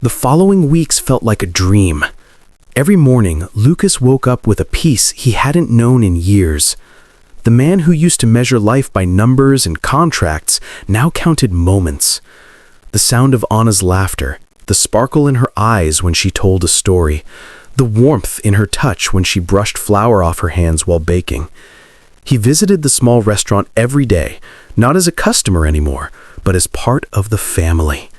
The following weeks felt like a dream. Every morning, Lucas woke up with a peace he hadn't known in years. The man who used to measure life by numbers and contracts now counted moments. The sound of Anna's laughter, the sparkle in her eyes when she told a story, the warmth in her touch when she brushed flour off her hands while baking. He visited the small restaurant every day, not as a customer anymore, but as part of the family.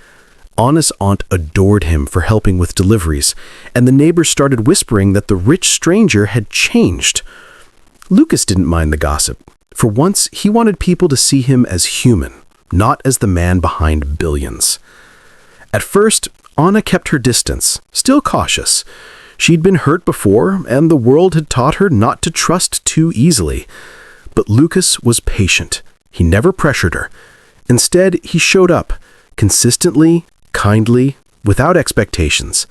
Anna's aunt adored him for helping with deliveries, and the neighbors started whispering that the rich stranger had changed. Lucas didn't mind the gossip. For once, he wanted people to see him as human, not as the man behind billions. At first, Anna kept her distance, still cautious. She'd been hurt before, and the world had taught her not to trust too easily. But Lucas was patient. He never pressured her. Instead, he showed up, consistently, kindly, without expectations.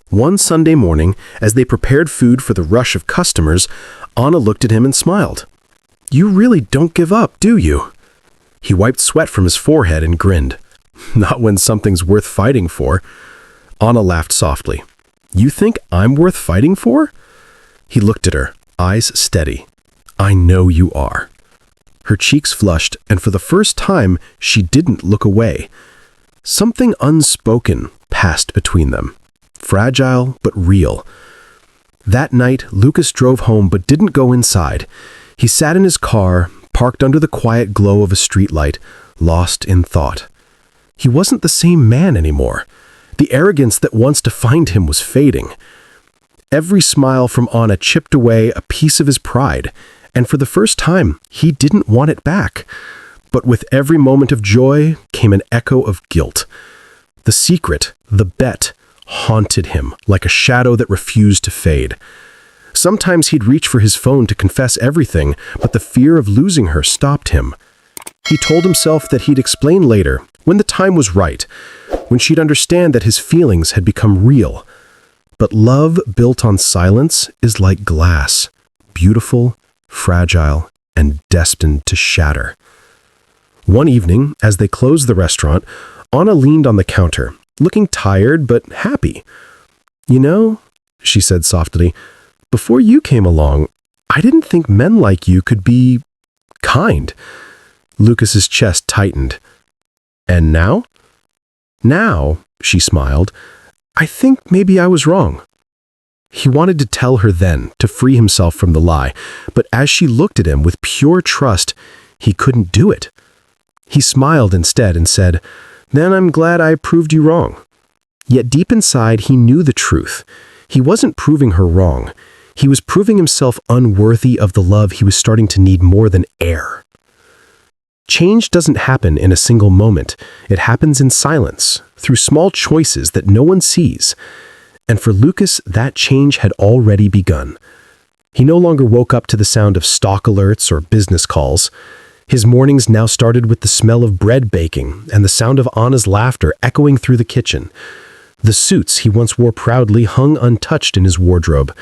One Sunday morning, as they prepared food for the rush of customers, Anna looked at him and smiled. "You really don't give up, do you?" He wiped sweat from his forehead and grinned. "Not when something's worth fighting for." Anna laughed softly. "You think I'm worth fighting for?" He looked at her, eyes steady. "I know you are." Her cheeks flushed, and for the first time, she didn't look away. Something unspoken passed between them, fragile but real. That night, Lucas drove home but didn't go inside. He sat in his car, parked under the quiet glow of a streetlight, lost in thought. He wasn't the same man anymore. The arrogance that once defined him was fading. Every smile from Anna chipped away a piece of his pride, and for the first time, he didn't want it back. But with every moment of joy came an echo of guilt. The secret, the bet, haunted him like a shadow that refused to fade. Sometimes he'd reach for his phone to confess everything, but the fear of losing her stopped him. He told himself that he'd explain later, when the time was right, when she'd understand that his feelings had become real. But love built on silence is like glass, beautiful, fragile, and destined to shatter. One evening, as they closed the restaurant, Anna leaned on the counter, looking tired but happy. "You know," she said softly, "before you came along, I didn't think men like you could be kind." Lucas's chest tightened. "And now?" "Now," she smiled, "I think maybe I was wrong." He wanted to tell her then, to free himself from the lie, but as she looked at him with pure trust, he couldn't do it. He smiled instead and said, "Then I'm glad I proved you wrong." Yet deep inside, he knew the truth. He wasn't proving her wrong. He was proving himself unworthy of the love he was starting to need more than air. Change doesn't happen in a single moment. It happens in silence, through small choices that no one sees. And for Lucas, that change had already begun. He no longer woke up to the sound of stock alerts or business calls. His mornings now started with the smell of bread baking and the sound of Anna's laughter echoing through the kitchen. The suits he once wore proudly hung untouched in his wardrobe.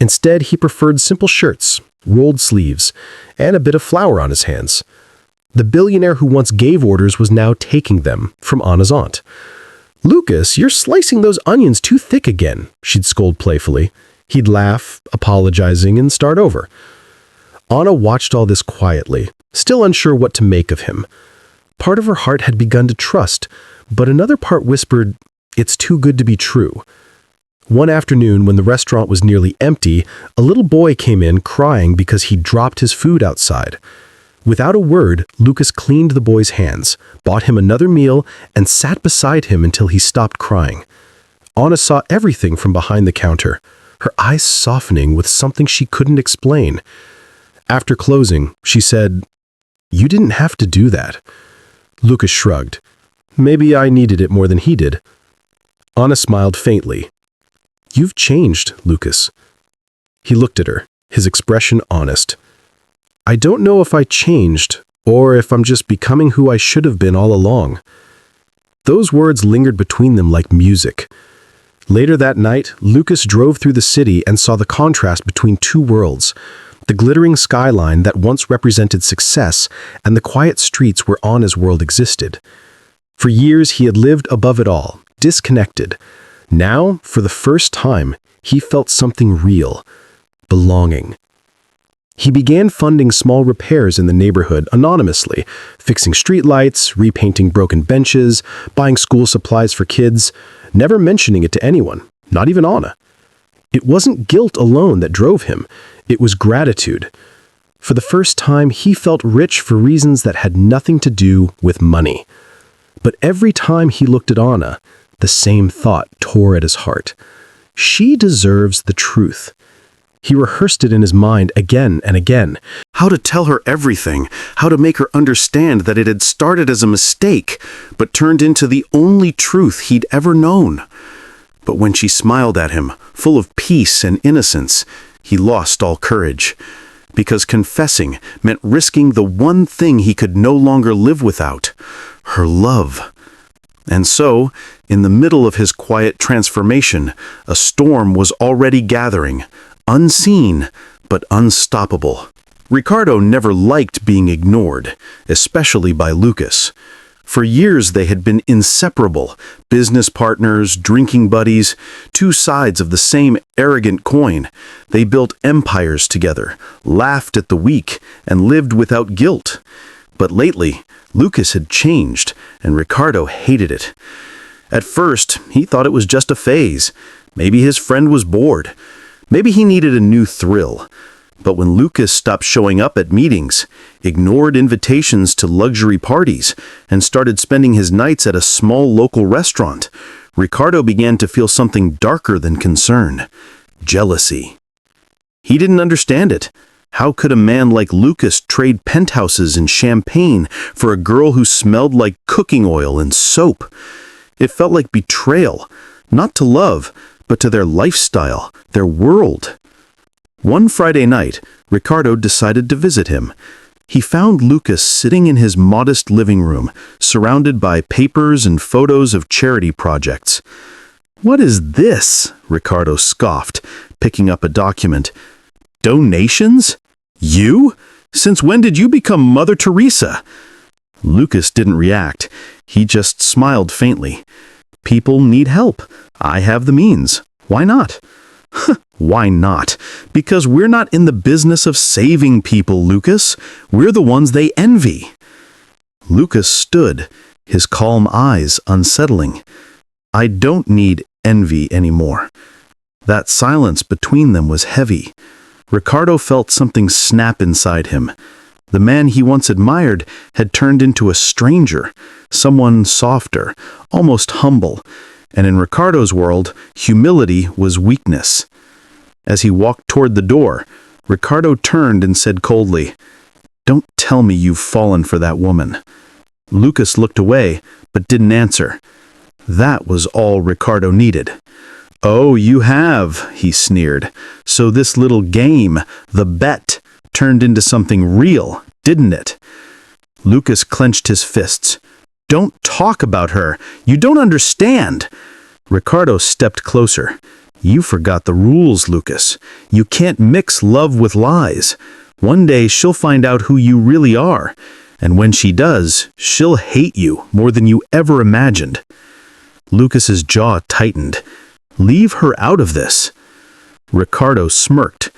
Instead, he preferred simple shirts, rolled sleeves, and a bit of flour on his hands. The billionaire who once gave orders was now taking them from Anna's aunt. "Lucas, you're slicing those onions too thick again," she'd scold playfully. He'd laugh, apologizing, and start over. Anna watched all this quietly, still unsure what to make of him. Part of her heart had begun to trust, but another part whispered, "It's too good to be true." One afternoon, when the restaurant was nearly empty, a little boy came in crying because he'd dropped his food outside. Without a word, Lucas cleaned the boy's hands, bought him another meal, and sat beside him until he stopped crying. Anna saw everything from behind the counter, her eyes softening with something she couldn't explain. After closing, she said, "You didn't have to do that." Lucas shrugged. "Maybe I needed it more than he did." Anna smiled faintly. "You've changed, Lucas." He looked at her, his expression honest. "I don't know if I changed, or if I'm just becoming who I should have been all along." Those words lingered between them like music. Later that night, Lucas drove through the city and saw the contrast between two worlds. The glittering skyline that once represented success and the quiet streets where Anna's world existed. For years he had lived above it all, disconnected. Now, for the first time, he felt something real, belonging. He began funding small repairs in the neighborhood anonymously, fixing streetlights, repainting broken benches, buying school supplies for kids, never mentioning it to anyone, not even Anna. It wasn't guilt alone that drove him, it was gratitude. For the first time, he felt rich for reasons that had nothing to do with money. But every time he looked at Anna, the same thought tore at his heart. She deserves the truth. He rehearsed it in his mind again and again. How to tell her everything, how to make her understand that it had started as a mistake, but turned into the only truth he'd ever known. But when she smiled at him, full of peace and innocence, he lost all courage. Because confessing meant risking the one thing he could no longer live without, her love. And so, in the middle of his quiet transformation, a storm was already gathering, unseen but unstoppable. Ricardo never liked being ignored, especially by Lucas. For years they had been inseparable, business partners, drinking buddies, two sides of the same arrogant coin. They built empires together, laughed at the weak, and lived without guilt. But lately, Lucas had changed, and Ricardo hated it. At first, he thought it was just a phase. Maybe his friend was bored. Maybe he needed a new thrill. But when Lucas stopped showing up at meetings, ignored invitations to luxury parties, and started spending his nights at a small local restaurant, Ricardo began to feel something darker than concern: jealousy. He didn't understand it. How could a man like Lucas trade penthouses and champagne for a girl who smelled like cooking oil and soap? It felt like betrayal, not to love, but to their lifestyle, their world. One Friday night, Ricardo decided to visit him. He found Lucas sitting in his modest living room, surrounded by papers and photos of charity projects. "What is this?" Ricardo scoffed, picking up a document. "Donations? You? Since when did you become Mother Teresa?" Lucas didn't react. He just smiled faintly. "People need help. I have the means. Why not?" "Why not? Because we're not in the business of saving people, Lucas. We're the ones they envy." Lucas stood, his calm eyes unsettling. "I don't need envy anymore." That silence between them was heavy. Ricardo felt something snap inside him. The man he once admired had turned into a stranger, someone softer, almost humble, and in Ricardo's world, humility was weakness. As he walked toward the door, Ricardo turned and said coldly, "Don't tell me you've fallen for that woman." Lucas looked away, but didn't answer. That was all Ricardo needed. "Oh, you have," he sneered. "So this little game, the bet, turned into something real, didn't it?" Lucas clenched his fists. "Don't talk about her. You don't understand." Ricardo stepped closer. "You forgot the rules, Lucas. You can't mix love with lies. One day she'll find out who you really are, and when she does, she'll hate you more than you ever imagined." Lucas's jaw tightened. "Leave her out of this." Ricardo smirked.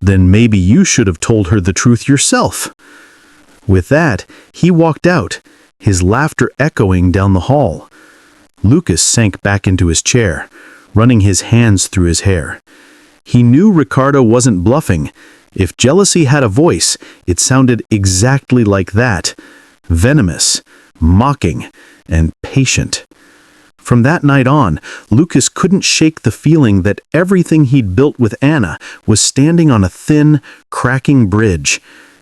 "Then maybe you should have told her the truth yourself." With that, he walked out, his laughter echoing down the hall. Lucas sank back into his chair, running his hands through his hair. He knew Ricardo wasn't bluffing. If jealousy had a voice, it sounded exactly like that: venomous, mocking, and patient. From that night on, Lucas couldn't shake the feeling that everything he'd built with Anna was standing on a thin, cracking bridge.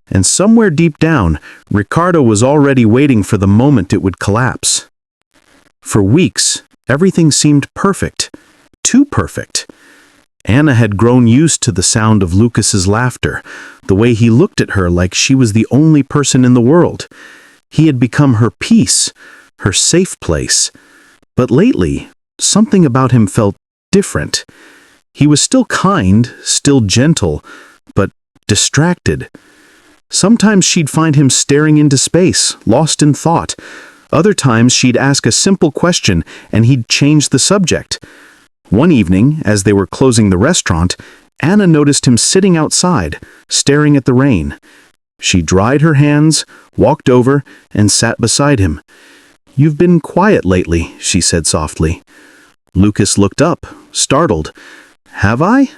And somewhere deep down, Ricardo was already waiting for the moment it would collapse. For weeks, everything seemed perfect. Too perfect. Anna had grown used to the sound of Lucas's laughter, the way he looked at her like she was the only person in the world. He had become her peace, her safe place. But lately, something about him felt different. He was still kind, still gentle, but distracted. Sometimes she'd find him staring into space, lost in thought, Other times she'd ask a simple question and he'd change the subject. One evening, as they were closing the restaurant, Anna noticed him sitting outside, staring at the rain. She dried her hands, walked over, and sat beside him. "You've been quiet lately," she said softly. Lucas looked up, startled. "Have I?"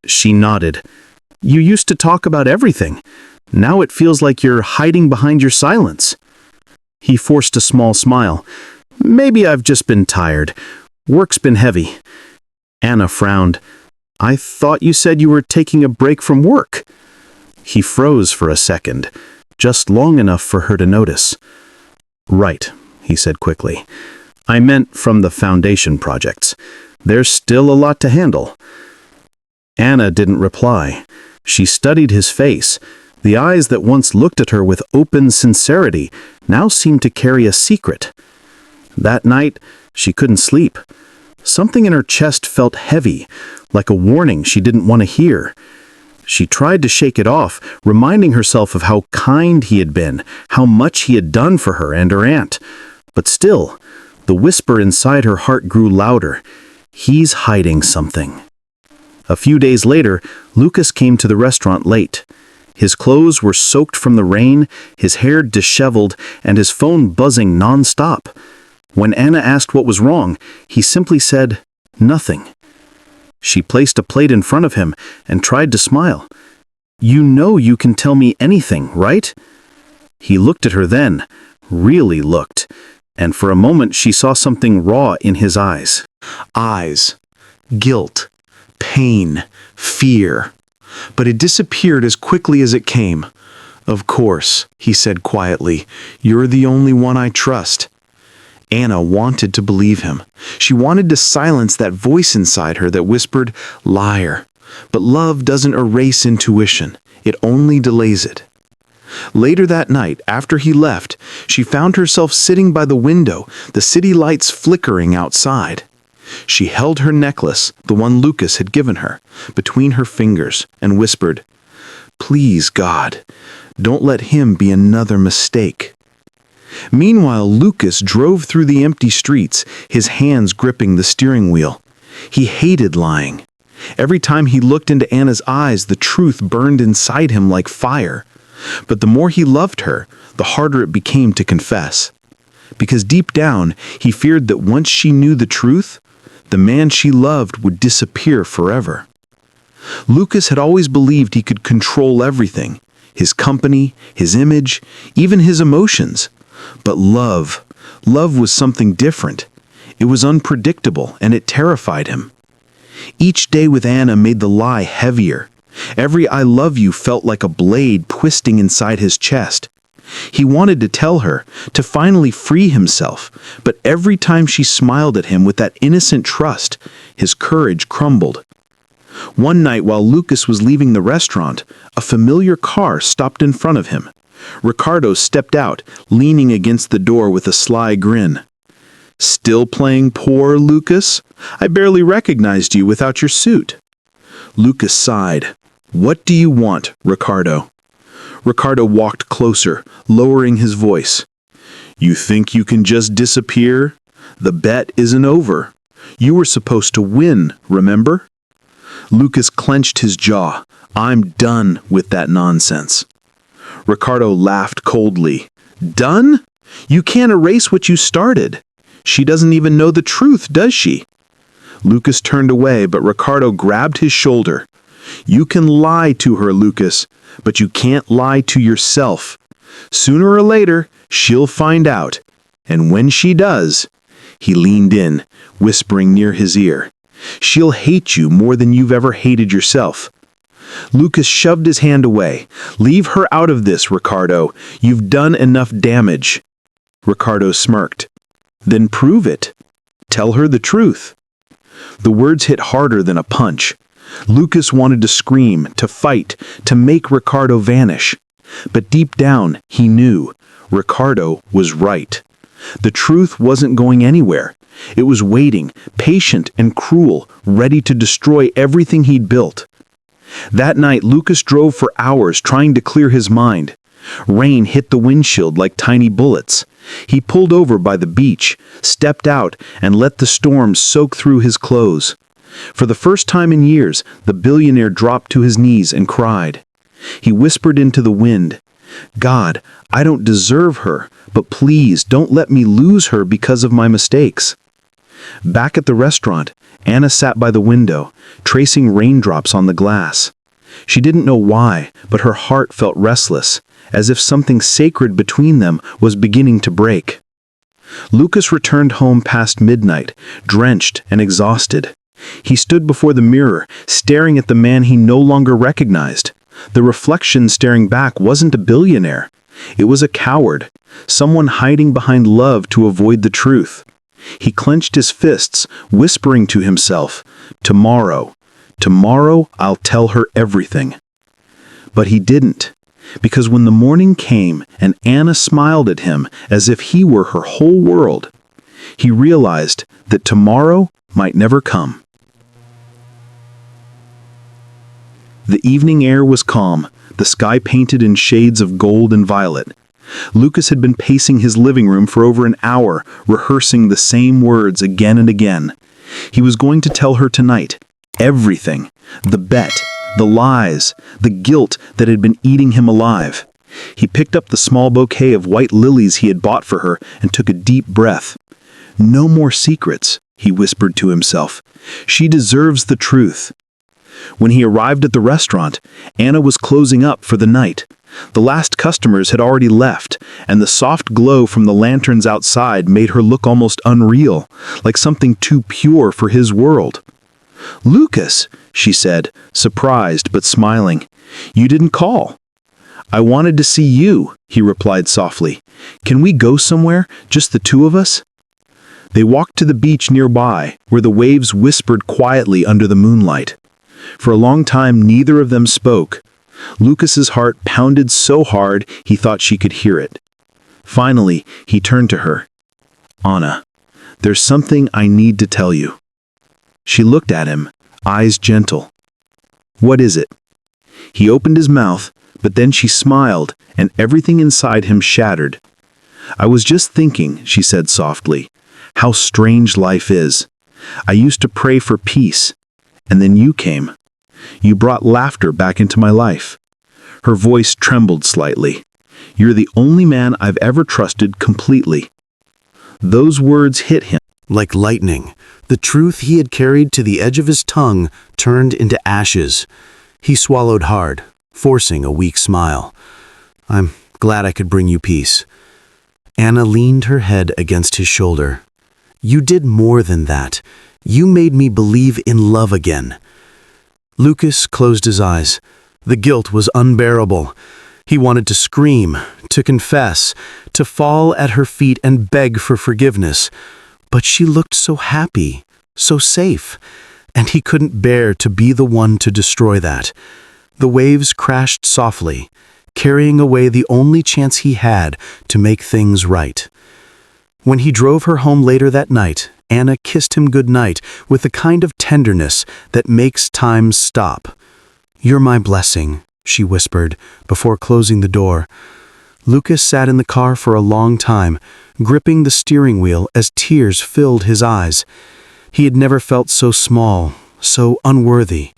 She nodded. "You used to talk about everything. Now it feels like you're hiding behind your silence." He forced a small smile. "Maybe I've just been tired. Work's been heavy." Anna frowned. "I thought you said you were taking a break from work." He froze for a second, just long enough for her to notice. "Right," he said quickly. "I meant from the foundation projects. There's still a lot to handle." Anna didn't reply. She studied his face. The eyes that once looked at her with open sincerity now seemed to carry a secret. That night, she couldn't sleep. Something in her chest felt heavy, like a warning she didn't want to hear. She tried to shake it off, reminding herself of how kind he had been, how much he had done for her and her aunt. But still, the whisper inside her heart grew louder. He's hiding something. A few days later, Lucas came to the restaurant late. His clothes were soaked from the rain, his hair disheveled, and his phone buzzing non-stop. When Anna asked what was wrong, he simply said, "Nothing." She placed a plate in front of him and tried to smile. "You know you can tell me anything, right?" He looked at her then, really looked, and for a moment she saw something raw in his eyes. Eyes, guilt, pain, fear. But it disappeared as quickly as it came. "Of course," he said quietly, "you're the only one I trust." Anna wanted to believe him. She wanted to silence that voice inside her that whispered, "Liar." But love doesn't erase intuition. It only delays it. Later that night, after he left, she found herself sitting by the window, the city lights flickering outside. She held her necklace, the one Lucas had given her, between her fingers and whispered, "Please, God, don't let him be another mistake." Meanwhile, Lucas drove through the empty streets, his hands gripping the steering wheel. He hated lying. Every time he looked into Anna's eyes, the truth burned inside him like fire. But the more he loved her, the harder it became to confess. Because deep down, he feared that once she knew the truth, the man she loved would disappear forever. Lucas had always believed he could control everything, his company, his image, even his emotions. But love was something different. It was unpredictable, and it terrified him. Each day with Anna made the lie heavier. Every "I love you" felt like a blade twisting inside his chest. He wanted to tell her, to finally free himself, but every time she smiled at him with that innocent trust, his courage crumbled. One night while Lucas was leaving the restaurant, a familiar car stopped in front of him. Ricardo stepped out, leaning against the door with a sly grin. "Still playing poor, Lucas? I barely recognized you without your suit." Lucas sighed. "What do you want, Ricardo?" Ricardo walked closer, lowering his voice. "You think you can just disappear? The bet isn't over. You were supposed to win, remember?" Lucas clenched his jaw. "I'm done with that nonsense." Ricardo laughed coldly. "Done? You can't erase what you started. She doesn't even know the truth, does she?" Lucas turned away, but Ricardo grabbed his shoulder. "You can lie to her, Lucas, but you can't lie to yourself. Sooner or later, she'll find out. And when she does," he leaned in, whispering near his ear, "she'll hate you more than you've ever hated yourself." Lucas shoved his hand away. "Leave her out of this, Ricardo. You've done enough damage." Ricardo smirked. "Then prove it. Tell her the truth." The words hit harder than a punch. Lucas wanted to scream, to fight, to make Ricardo vanish. But deep down, he knew Ricardo was right. The truth wasn't going anywhere. It was waiting, patient and cruel, ready to destroy everything he'd built. That night, Lucas drove for hours trying to clear his mind. Rain hit the windshield like tiny bullets. He pulled over by the beach, stepped out, and let the storm soak through his clothes. For the first time in years, the billionaire dropped to his knees and cried. He whispered into the wind, "God, I don't deserve her, but please don't let me lose her because of my mistakes." Back at the restaurant, Anna sat by the window, tracing raindrops on the glass. She didn't know why, but her heart felt restless, as if something sacred between them was beginning to break. Lucas returned home past midnight, drenched and exhausted. He stood before the mirror, staring at the man he no longer recognized. The reflection staring back wasn't a billionaire. It was a coward, someone hiding behind love to avoid the truth. He clenched his fists, whispering to himself, "Tomorrow, tomorrow I'll tell her everything." But he didn't, because when the morning came and Anna smiled at him as if he were her whole world, he realized that tomorrow might never come. The evening air was calm, the sky painted in shades of gold and violet. Lucas had been pacing his living room for over an hour, rehearsing the same words again and again. He was going to tell her tonight. Everything. The bet, the lies, the guilt that had been eating him alive. He picked up the small bouquet of white lilies he had bought for her and took a deep breath. "No more secrets," he whispered to himself. "She deserves the truth." When he arrived at the restaurant, Anna was closing up for the night. The last customers had already left, and the soft glow from the lanterns outside made her look almost unreal, like something too pure for his world. "Lucas," she said, surprised but smiling, "you didn't call." "I wanted to see you," he replied softly. "Can we go somewhere, just the two of us?" They walked to the beach nearby, where the waves whispered quietly under the moonlight. For a long time, neither of them spoke. Lucas's heart pounded so hard he thought she could hear it. Finally, he turned to her. "Anna, there's something I need to tell you." She looked at him, eyes gentle. "What is it?" He opened his mouth, but then she smiled, and everything inside him shattered. "I was just thinking," she said softly, "how strange life is. I used to pray for peace, and then you came. You brought laughter back into my life." Her voice trembled slightly. "You're the only man I've ever trusted completely." Those words hit him Like lightning, the truth he had carried to the edge of his tongue turned into ashes. He swallowed hard, forcing a weak smile. "I'm glad I could bring you peace." Anna leaned her head against his shoulder. "You did more than that. You made me believe in love again." Lucas closed his eyes. The guilt was unbearable. He wanted to scream, to confess, to fall at her feet and beg for forgiveness. But she looked so happy, so safe, and he couldn't bear to be the one to destroy that. The waves crashed softly, carrying away the only chance he had to make things right. When he drove her home later that night, Anna kissed him goodnight with the kind of tenderness that makes time stop. "You're my blessing," she whispered before closing the door. Lucas sat in the car for a long time, gripping the steering wheel as tears filled his eyes. He had never felt so small, so unworthy.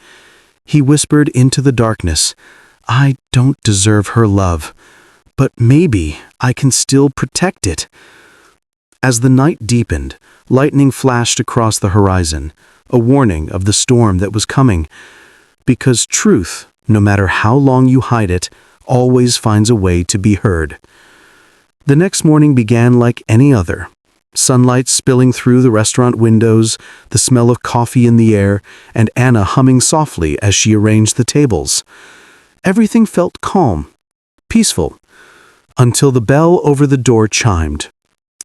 He whispered into the darkness, "I don't deserve her love, but maybe I can still protect it." As the night deepened, lightning flashed across the horizon, a warning of the storm that was coming. Because truth, no matter how long you hide it, always finds a way to be heard. The next morning began like any other. Sunlight spilling through the restaurant windows, the smell of coffee in the air, and Anna humming softly as she arranged the tables. Everything felt calm, peaceful, until the bell over the door chimed.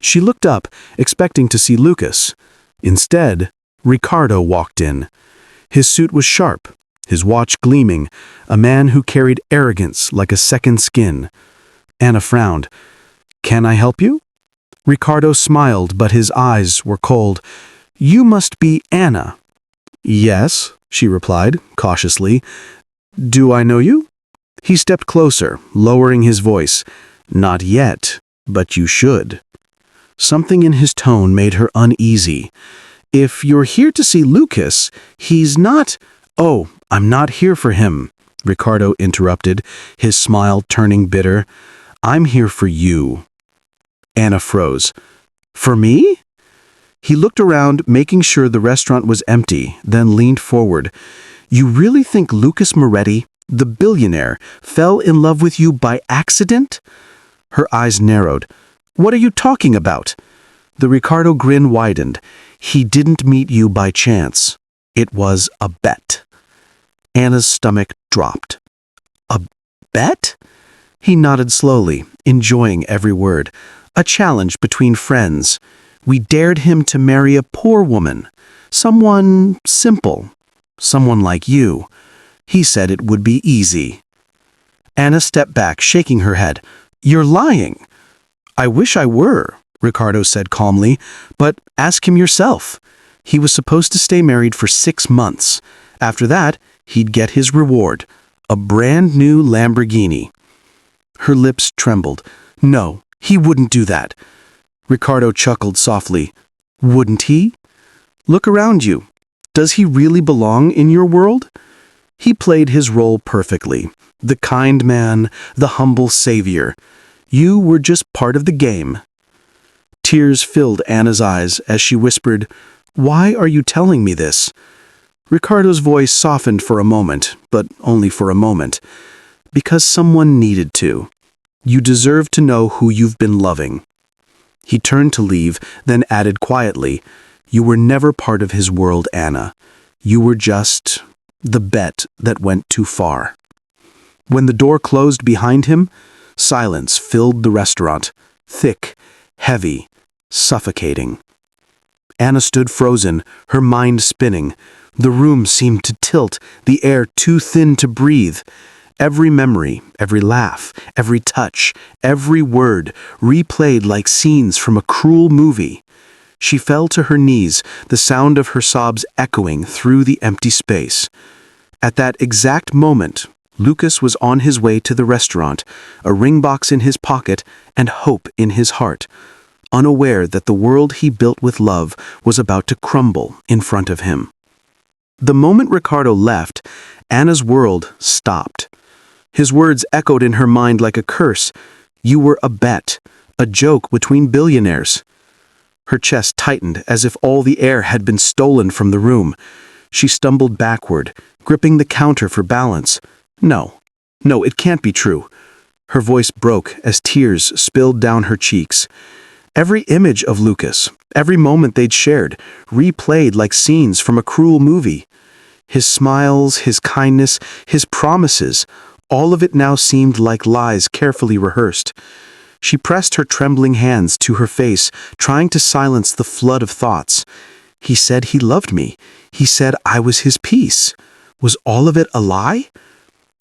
She looked up, expecting to see Lucas. Instead, Ricardo walked in. His suit was sharp, his watch gleaming, a man who carried arrogance like a second skin. Anna frowned. "Can I help you?" Ricardo smiled, but his eyes were cold. "You must be Anna." "Yes," she replied, cautiously. "Do I know you?" He stepped closer, lowering his voice. "Not yet, but you should." Something in his tone made her uneasy. "If you're here to see Lucas, he's not—" "Oh, I'm not here for him," Ricardo interrupted, his smile turning bitter. "I'm here for you." Anna froze. "For me?" He looked around, making sure the restaurant was empty, then leaned forward. "You really think Lucas Moretti, the billionaire, fell in love with you by accident?" Her eyes narrowed. "What are you talking about?" The Ricardo grin widened. "He didn't meet you by chance. It was a bet." Anna's stomach dropped. "A bet?" He nodded slowly, enjoying every word. "A challenge between friends. We dared him to marry a poor woman. Someone simple. Someone like you. He said it would be easy." Anna stepped back, shaking her head. "You're lying." "I wish I were," Ricardo said calmly, "but ask him yourself. He was supposed to stay married for 6 months. After that, he'd get his reward. A brand new Lamborghini." Her lips trembled. "No, he wouldn't do that." Ricardo chuckled softly. "Wouldn't he? Look around you. Does he really belong in your world?" He played his role perfectly. The kind man, the humble savior. You were just part of the game. Tears filled Anna's eyes as she whispered, "Why are you telling me this?" Ricardo's voice softened for a moment, but only for a moment. "Because someone needed to. You deserve to know who you've been loving." He turned to leave, then added quietly, "You were never part of his world, Anna. You were just the bet that went too far." When the door closed behind him, silence filled the restaurant, thick, heavy, suffocating. Anna stood frozen, her mind spinning. The room seemed to tilt, the air too thin to breathe. Every memory, every laugh, every touch, every word replayed like scenes from a cruel movie. She fell to her knees, the sound of her sobs echoing through the empty space. At that exact moment, Lucas was on his way to the restaurant, a ring box in his pocket and hope in his heart, unaware that the world he built with love was about to crumble in front of him. The moment Ricardo left, Anna's world stopped. His words echoed in her mind like a curse. You were a bet, a joke between billionaires. Her chest tightened as if all the air had been stolen from the room. She stumbled backward, gripping the counter for balance. No, it can't be true. Her voice broke as tears spilled down her cheeks. Every image of Lucas, every moment they'd shared, replayed like scenes from a cruel movie. His smiles, his kindness, his promises, all of it now seemed like lies carefully rehearsed. She pressed her trembling hands to her face, trying to silence the flood of thoughts. He said he loved me. He said I was his piece. Was all of it a lie?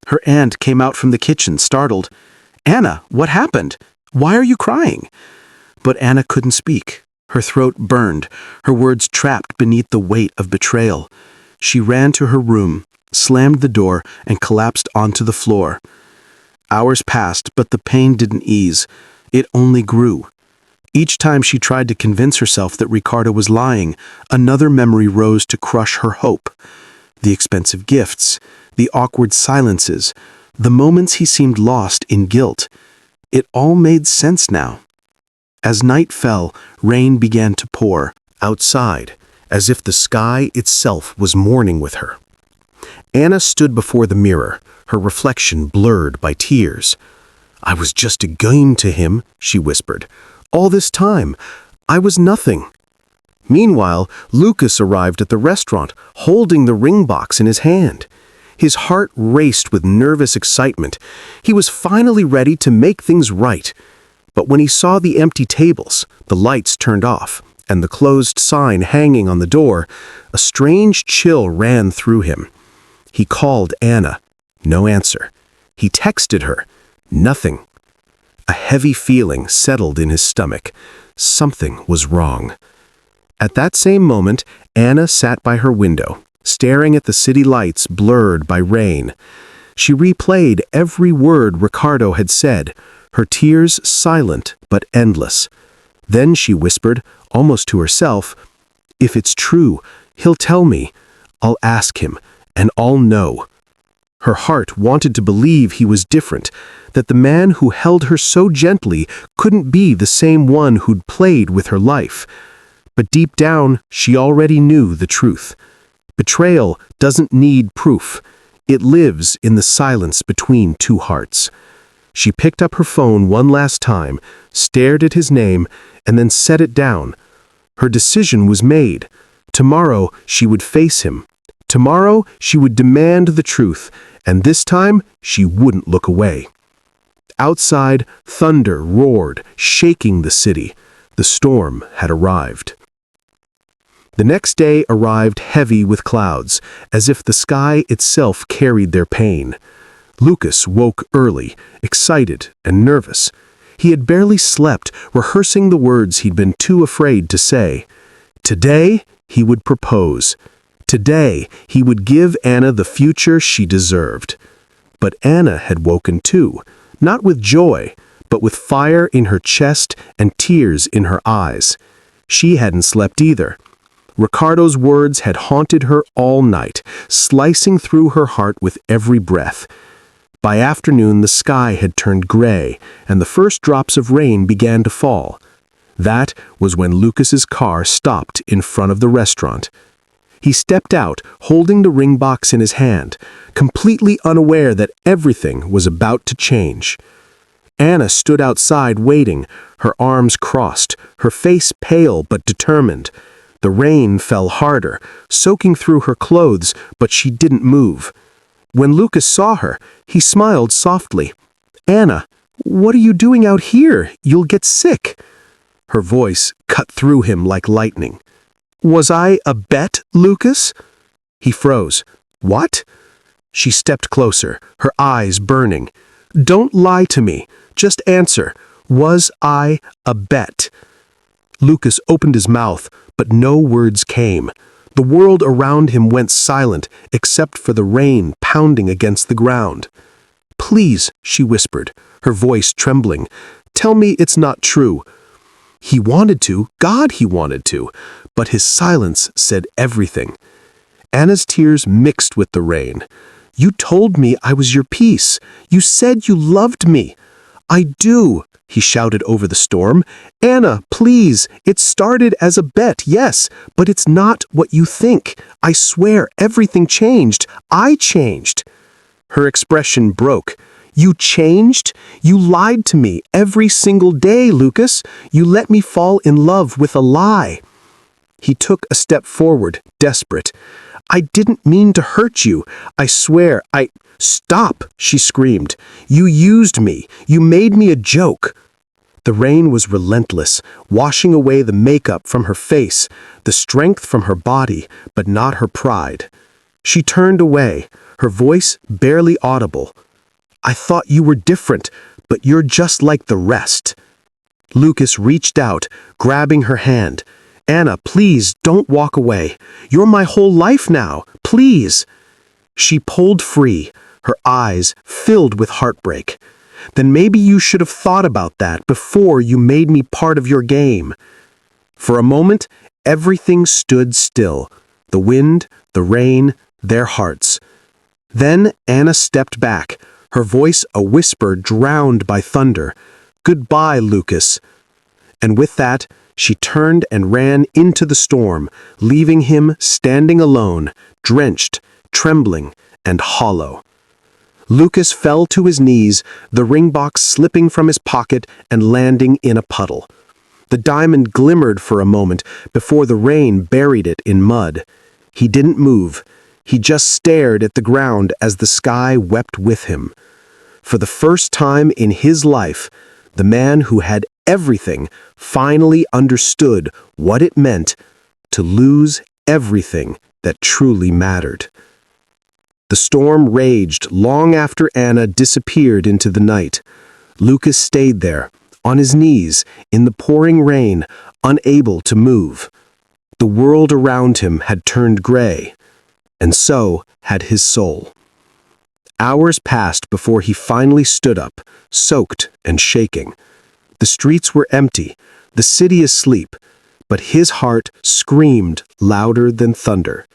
Her aunt came out from the kitchen, startled. "Anna, what happened? Why are you crying?" But Anna couldn't speak. Her throat burned, her words trapped beneath the weight of betrayal. She ran to her room, slammed the door, and collapsed onto the floor. Hours passed, but the pain didn't ease. It only grew. Each time she tried to convince herself that Ricardo was lying, another memory rose to crush her hope. The expensive gifts, the awkward silences, the moments he seemed lost in guilt. It all made sense now. As night fell, rain began to pour outside, as if the sky itself was mourning with her. Anna stood before the mirror, her reflection blurred by tears. "I was just a game to him," she whispered. "All this time, I was nothing." Meanwhile, Lucas arrived at the restaurant, holding the ring box in his hand. His heart raced with nervous excitement. He was finally ready to make things right. But when he saw the empty tables, the lights turned off, and the closed sign hanging on the door, a strange chill ran through him. He called Anna. No answer. He texted her. Nothing. A heavy feeling settled in his stomach. Something was wrong. At that same moment, Anna sat by her window, staring at the city lights blurred by rain. She replayed every word Ricardo had said, her tears silent but endless. Then she whispered, almost to herself, "If it's true, he'll tell me. I'll ask him, and I'll know." Her heart wanted to believe he was different, that the man who held her so gently couldn't be the same one who'd played with her life. But deep down, she already knew the truth. Betrayal doesn't need proof. It lives in the silence between two hearts. She picked up her phone one last time, stared at his name, and then set it down. Her decision was made. Tomorrow she would face him. Tomorrow she would demand the truth, and this time she wouldn't look away. Outside, thunder roared, shaking the city. The storm had arrived. The next day arrived heavy with clouds, as if the sky itself carried their pain. Lucas woke early, excited and nervous. He had barely slept, rehearsing the words he'd been too afraid to say. Today, he would propose. Today, he would give Anna the future she deserved. But Anna had woken too, not with joy, but with fire in her chest and tears in her eyes. She hadn't slept either. Ricardo's words had haunted her all night, slicing through her heart with every breath. By afternoon, the sky had turned gray, and the first drops of rain began to fall. That was when Lucas's car stopped in front of the restaurant. He stepped out, holding the ring box in his hand, completely unaware that everything was about to change. Anna stood outside waiting, her arms crossed, her face pale but determined. The rain fell harder, soaking through her clothes, but she didn't move. When Lucas saw her, he smiled softly. "Anna, what are you doing out here? You'll get sick." Her voice cut through him like lightning. "Was I a bet, Lucas?" He froze. "What?" She stepped closer, her eyes burning. "Don't lie to me. Just answer. Was I a bet?" Lucas opened his mouth, but no words came. The world around him went silent, except for the rain pounding against the ground. "Please," she whispered, her voice trembling, "tell me it's not true." He wanted to, God, he wanted to, but his silence said everything. Anna's tears mixed with the rain. "You told me I was your piece. You said you loved me." "I do," he shouted over the storm. "Anna, please, it started as a bet, yes, but it's not what you think. I swear everything changed. I changed." Her expression broke. "You changed? You lied to me every single day, Lucas. You let me fall in love with a lie." He took a step forward, desperate. "I didn't mean to hurt you. I swear, Stop," she screamed. "You used me. You made me a joke." The rain was relentless, washing away the makeup from her face, the strength from her body, but not her pride. She turned away, her voice barely audible. "I thought you were different, but you're just like the rest." Lucas reached out, grabbing her hand. "Anna, please, don't walk away. You're my whole life now. Please." She pulled free, her eyes filled with heartbreak. "Then maybe you should have thought about that before you made me part of your game." For a moment, everything stood still. The wind, the rain, their hearts. Then Anna stepped back, her voice a whisper drowned by thunder. "Goodbye, Lucas." And with that, she turned and ran into the storm, leaving him standing alone, drenched, trembling, and hollow. Lucas fell to his knees, the ring box slipping from his pocket and landing in a puddle. The diamond glimmered for a moment before the rain buried it in mud. He didn't move. He just stared at the ground as the sky wept with him. For the first time in his life, the man who had everything finally understood what it meant to lose everything that truly mattered. The storm raged long after Anna disappeared into the night. Lucas stayed there, on his knees, in the pouring rain, unable to move. The world around him had turned gray, and so had his soul. Hours passed before he finally stood up, soaked and shaking. The streets were empty, the city asleep, but his heart screamed louder than thunder.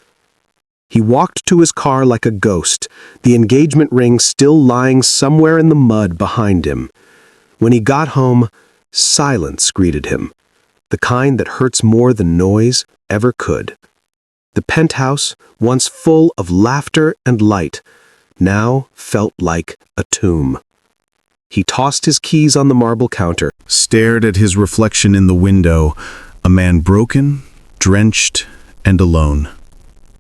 He walked to his car like a ghost, the engagement ring still lying somewhere in the mud behind him. When he got home, silence greeted him, the kind that hurts more than noise ever could. The penthouse, once full of laughter and light, now felt like a tomb. He tossed his keys on the marble counter, stared at his reflection in the window, a man broken, drenched, and alone.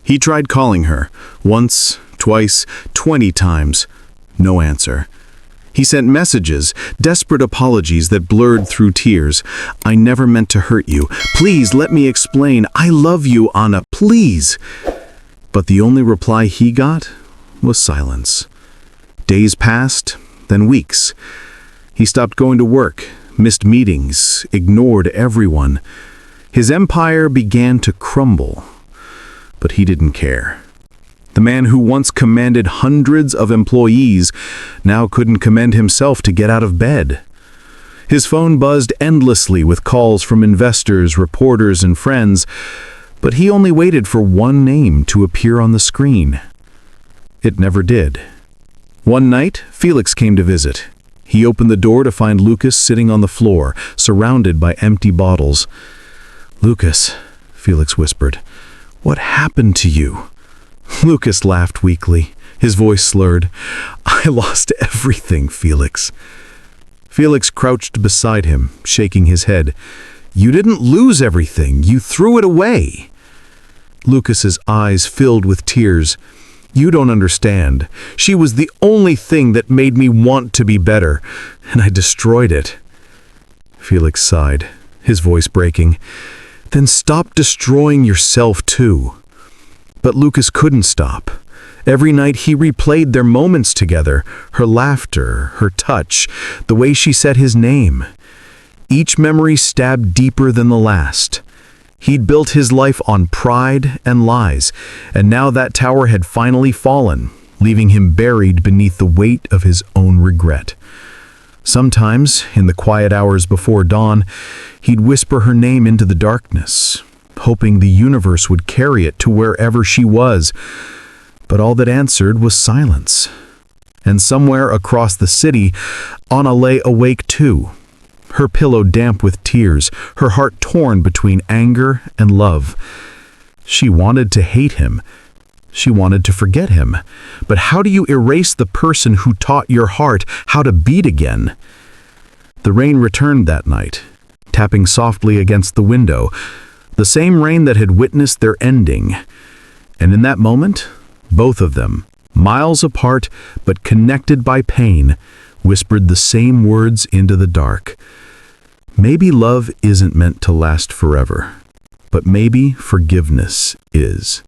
He tried calling her, once, twice, 20 times. No answer. He sent messages, desperate apologies that blurred through tears. "I never meant to hurt you. Please let me explain. I love you, Anna, please." But the only reply he got was silence. Days passed, then weeks. He stopped going to work, missed meetings, ignored everyone. His empire began to crumble. But he didn't care. The man who once commanded hundreds of employees now couldn't command himself to get out of bed. His phone buzzed endlessly with calls from investors, reporters, and friends, but he only waited for one name to appear on the screen. It never did. One night, Felix came to visit. He opened the door to find Lucas sitting on the floor, surrounded by empty bottles. "Lucas," Felix whispered, "what happened to you?" Lucas laughed weakly, his voice slurred. "I lost everything, Felix." Felix crouched beside him, shaking his head. "You didn't lose everything, you threw it away." Lucas's eyes filled with tears. "You don't understand. She was the only thing that made me want to be better, and I destroyed it." Felix sighed, his voice breaking. "Then stop destroying yourself too." But Lucas couldn't stop. Every night he replayed their moments together, her laughter, her touch, the way she said his name. Each memory stabbed deeper than the last. He'd built his life on pride and lies, and now that tower had finally fallen, leaving him buried beneath the weight of his own regret. Sometimes, in the quiet hours before dawn, he'd whisper her name into the darkness, hoping the universe would carry it to wherever she was. But all that answered was silence. And somewhere across the city, Anna lay awake too, her pillow damp with tears, her heart torn between anger and love. She wanted to hate him. She wanted to forget him. But how do you erase the person who taught your heart how to beat again? The rain returned that night, tapping softly against the window, the same rain that had witnessed their ending. And in that moment, both of them, miles apart but connected by pain, whispered the same words into the dark. Maybe love isn't meant to last forever, but maybe forgiveness is.